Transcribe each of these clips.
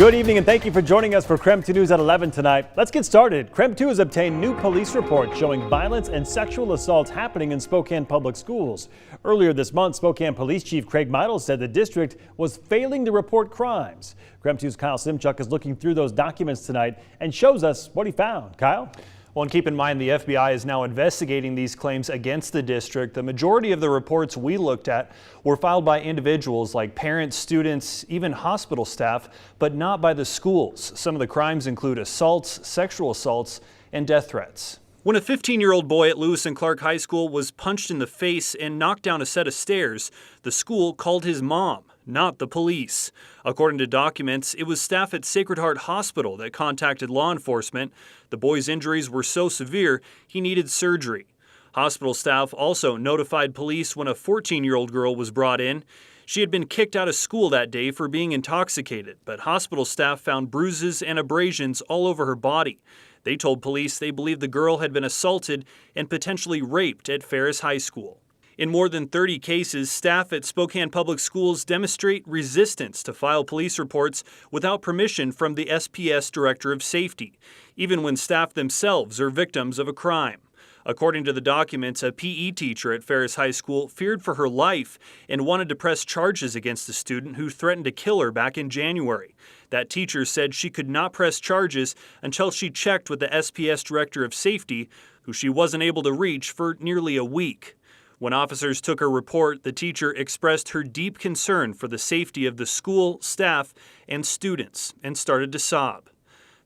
Good evening and thank you for joining us for KREM 2 News at 11 tonight. Let's get started. KREM 2 has obtained new police reports showing violence and sexual assaults happening in Spokane Public Schools. Earlier this month, Spokane Police Chief Craig Meidel said the district was failing to report crimes. KREM 2's Kyle Simchuk is looking through those documents tonight and shows us what he found. Kyle? Well, and keep in mind the FBI is now investigating these claims against the district. The majority of the reports we looked at were filed by individuals like parents, students, even hospital staff, but not by the schools. Some of the crimes include assaults, sexual assaults, and death threats. When a 15-year-old boy at Lewis and Clark High School was punched in the face and knocked down a set of stairs, the school called his mom, not the police. According to documents, it was staff at Sacred Heart Hospital that contacted law enforcement. The boy's injuries were so severe, he needed surgery. Hospital staff also notified police when a 14-year-old girl was brought in. She had been kicked out of school that day for being intoxicated, but hospital staff found bruises and abrasions all over her body. They told police they believed the girl had been assaulted and potentially raped at Ferris High School. In more than 30 cases, staff at Spokane Public Schools demonstrate resistance to file police reports without permission from the SPS Director of Safety, even when staff themselves are victims of a crime. According to the documents, a PE teacher at Ferris High School feared for her life and wanted to press charges against a student who threatened to kill her back in January. That teacher said she could not press charges until she checked with the SPS Director of Safety, who she wasn't able to reach for nearly a week. When officers took her report, the teacher expressed her deep concern for the safety of the school, staff, and students and started to sob.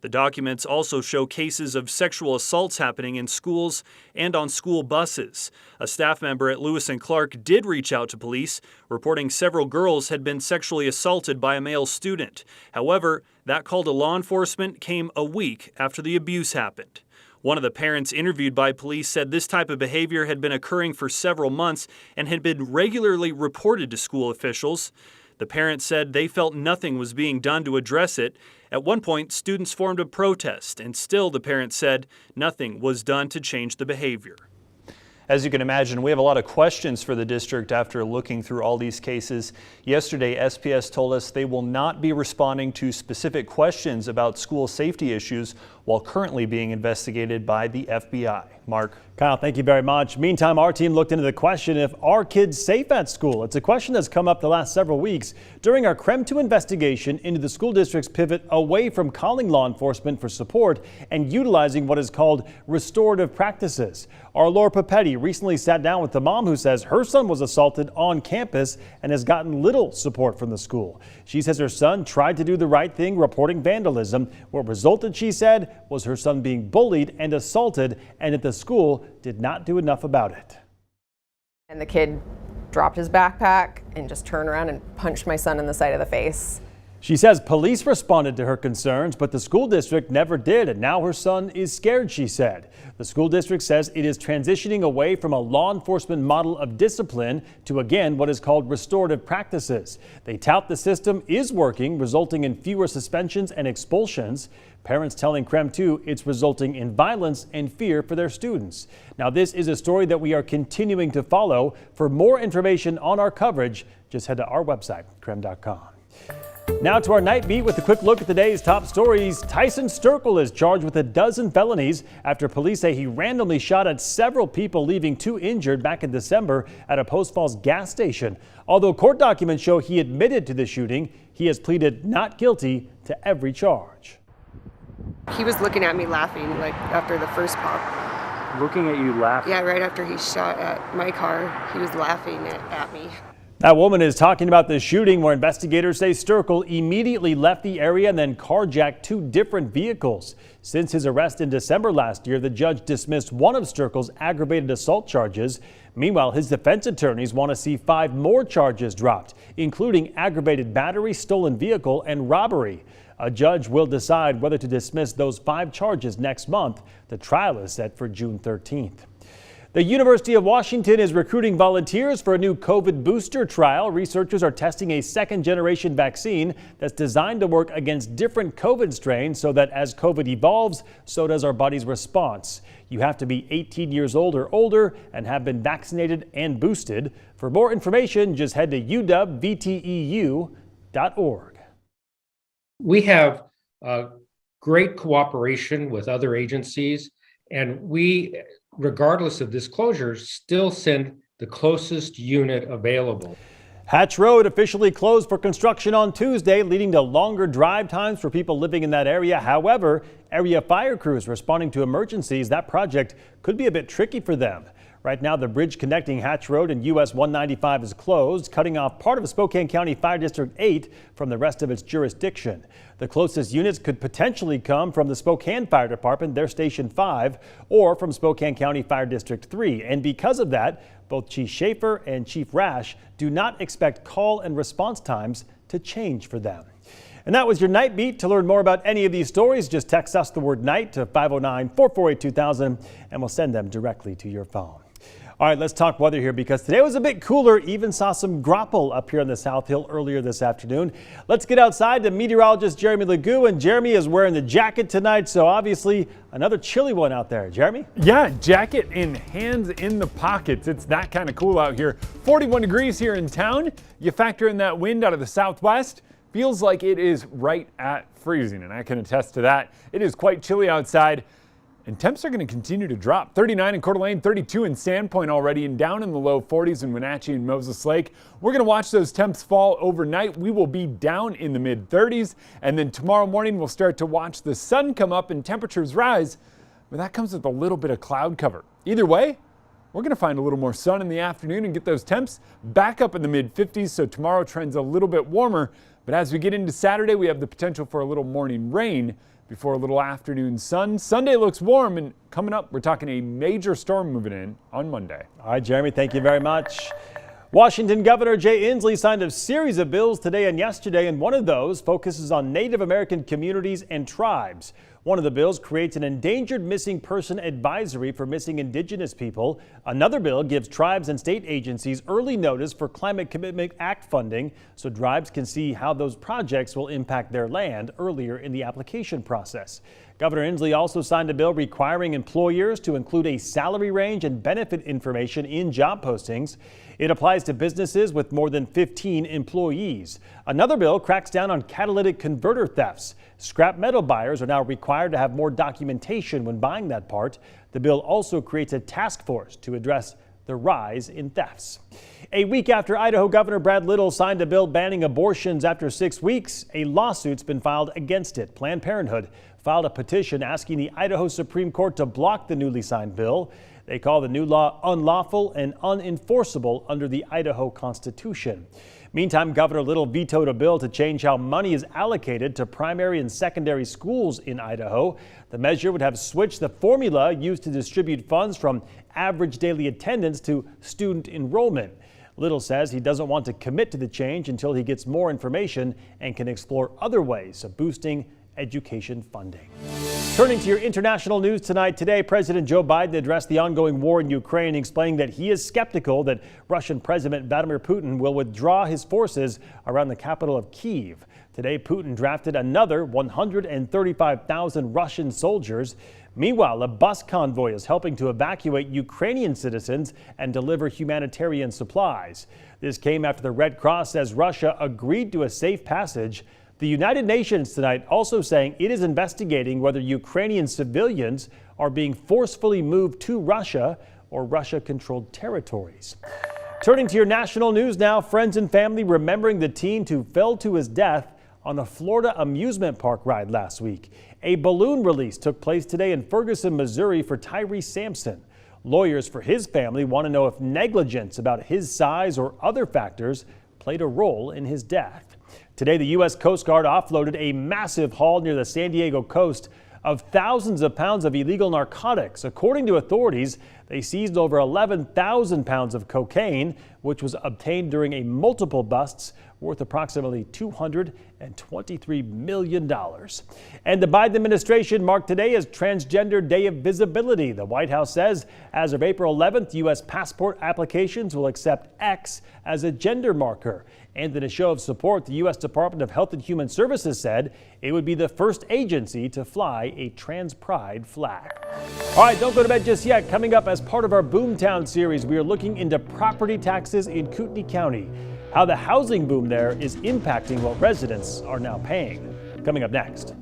The documents also show cases of sexual assaults happening in schools and on school buses. A staff member at Lewis and Clark did reach out to police, reporting several girls had been sexually assaulted by a male student. However, that call to law enforcement came a week after the abuse happened. One of the parents interviewed by police said this type of behavior had been occurring for several months and had been regularly reported to school officials. The parents said they felt nothing was being done to address it. At one point, students formed a protest, and still, the parents said, nothing was done to change the behavior. As you can imagine, we have a lot of questions for the district after looking through all these cases. Yesterday, SPS told us they will not be responding to specific questions about school safety issues while currently being investigated by the FBI. Mark. Kyle, thank you very much. Meantime, our team looked into the question if are kids safe at school? It's a question that's come up the last several weeks during our KREM 2 investigation into the school district's pivot away from calling law enforcement for support and utilizing what is called restorative practices. Our Laura Papetti recently sat down with the mom who says her son was assaulted on campus and has gotten little support from the school. She says her son tried to do the right thing, reporting vandalism. What resulted, she said, was her son being bullied and assaulted, and that the school did not do enough about it. And the kid dropped his backpack and just turned around and punched my son in the side of the face. She says police responded to her concerns, but the school district never did, and now her son is scared, she said. The school district says it is transitioning away from a law enforcement model of discipline to, again, what is called restorative practices. They tout the system is working, resulting in fewer suspensions and expulsions. Parents telling KREM 2 it's resulting in violence and fear for their students. Now, this is a story that we are continuing to follow. For more information on our coverage, just head to our website, krem.com. Now to our night beat with a quick look at today's top stories. Tyson Sturkle is charged with a dozen felonies after police say he randomly shot at several people, leaving 2 injured back in December at a Post Falls gas station. Although court documents show he admitted to the shooting, he has pleaded not guilty to every charge. He was looking at me laughing, like after the first pop. Looking at you laughing? Yeah, right after he shot at my car, he was laughing at me. That woman is talking about the shooting where investigators say Sturkle immediately left the area and then carjacked 2 different vehicles. Since his arrest in December last year, the judge dismissed one of Sturkle's aggravated assault charges. Meanwhile, his defense attorneys want to see 5 more charges dropped, including aggravated battery, stolen vehicle, and robbery. A judge will decide whether to dismiss those 5 charges next month. The trial is set for June 13th. The University of Washington is recruiting volunteers for a new COVID booster trial. Researchers are testing a second-generation vaccine that's designed to work against different COVID strains so that as COVID evolves, so does our body's response. You have to be 18 years old or older and have been vaccinated and boosted. For more information, just head to uwvteu.org. We have great cooperation with other agencies, and we, regardless of this closure, still send the closest unit available. Hatch Road officially closed for construction on Tuesday, leading to longer drive times for people living in that area. However, area fire crews responding to emergencies, that project could be a bit tricky for them. Right now, the bridge connecting Hatch Road and US 195 is closed, cutting off part of Spokane County Fire District 8 from the rest of its jurisdiction. The closest units could potentially come from the Spokane Fire Department, their Station 5, or from Spokane County Fire District 3. And because of that, both Chief Schaefer and Chief Rash do not expect call and response times to change for them. And that was your Night Beat. To learn more about any of these stories, just text us the word night to 509-448-2000 and we'll send them directly to your phone. All right, let's talk weather here because today was a bit cooler. Even saw some graupel up here on the South Hill earlier this afternoon. Let's get outside to meteorologist Jeremy Legoo. And Jeremy is wearing the jacket tonight, so obviously another chilly one out there. Jeremy? Yeah, jacket and hands in the pockets. It's that kind of cool out here. 41 degrees here in town. You factor in that wind out of the southwest. Feels like it is right at freezing, and I can attest to that. It is quite chilly outside. And temps are going to continue to drop. 39 in Coeur d'Alene, 32 in Sandpoint already, and down in the low 40s in Wenatchee and Moses Lake. We're going to watch those temps fall overnight. We will be down in the mid 30s. And then tomorrow morning, we'll start to watch the sun come up and temperatures rise. But that comes with a little bit of cloud cover. Either way, we're going to find a little more sun in the afternoon and get those temps back up in the mid 50s. So tomorrow trends a little bit warmer. But as we get into Saturday, we have the potential for a little morning rain before a little afternoon sun. Sunday looks warm, and coming up, we're talking a major storm moving in on Monday. All right, Jeremy, thank you very much. Washington Governor Jay Inslee signed a series of bills today and yesterday, and one of those focuses on Native American communities and tribes. One of the bills creates an endangered missing person advisory for missing Indigenous people. Another bill gives tribes and state agencies early notice for Climate Commitment Act funding so tribes can see how those projects will impact their land earlier in the application process. Governor Inslee also signed a bill requiring employers to include a salary range and benefit information in job postings. It applies to businesses with more than 15 employees. Another bill cracks down on catalytic converter thefts. Scrap metal buyers are now required to have more documentation when buying that part. The bill also creates a task force to address the rise in thefts. A week after Idaho Governor Brad Little signed a bill banning abortions after 6 weeks, a lawsuit's been filed against it. Planned Parenthood filed a petition asking the Idaho Supreme Court to block the newly signed bill. They call the new law unlawful and unenforceable under the Idaho Constitution. Meantime, Governor Little vetoed a bill to change how money is allocated to primary and secondary schools in Idaho. The measure would have switched the formula used to distribute funds from average daily attendance to student enrollment. Little says he doesn't want to commit to the change until he gets more information and can explore other ways of boosting education funding. Turning to your international news tonight, today President Joe Biden addressed the ongoing war in Ukraine, explaining that he is skeptical that Russian President Vladimir Putin will withdraw his forces around the capital of Kyiv. Today, Putin drafted another 135,000 Russian soldiers. Meanwhile, a bus convoy is helping to evacuate Ukrainian citizens and deliver humanitarian supplies. This came after the Red Cross says Russia agreed to a safe passage. The United Nations tonight also saying it is investigating whether Ukrainian civilians are being forcefully moved to Russia or Russia-controlled territories. Turning to your national news now, friends and family remembering the teen who fell to his death on a Florida amusement park ride last week. A balloon release took place today in Ferguson, Missouri for Tyree Sampson. Lawyers for his family want to know if negligence about his size or other factors played a role in his death. Today, the U.S. Coast Guard offloaded a massive haul near the San Diego coast of thousands of pounds of illegal narcotics. According to authorities, they seized over 11,000 pounds of cocaine, which was obtained during a multiple busts worth approximately $223 million. And the Biden administration marked today as Transgender Day of Visibility. The White House says as of April 11th, U.S. passport applications will accept X as a gender marker. And in a show of support, the U.S. Department of Health and Human Services said it would be the first agency to fly a trans pride flag. All right, don't go to bed just yet. Coming up as part of our Boomtown series, we are looking into property taxes in Kootenai County, how the housing boom there is impacting what residents are now paying. Coming up next.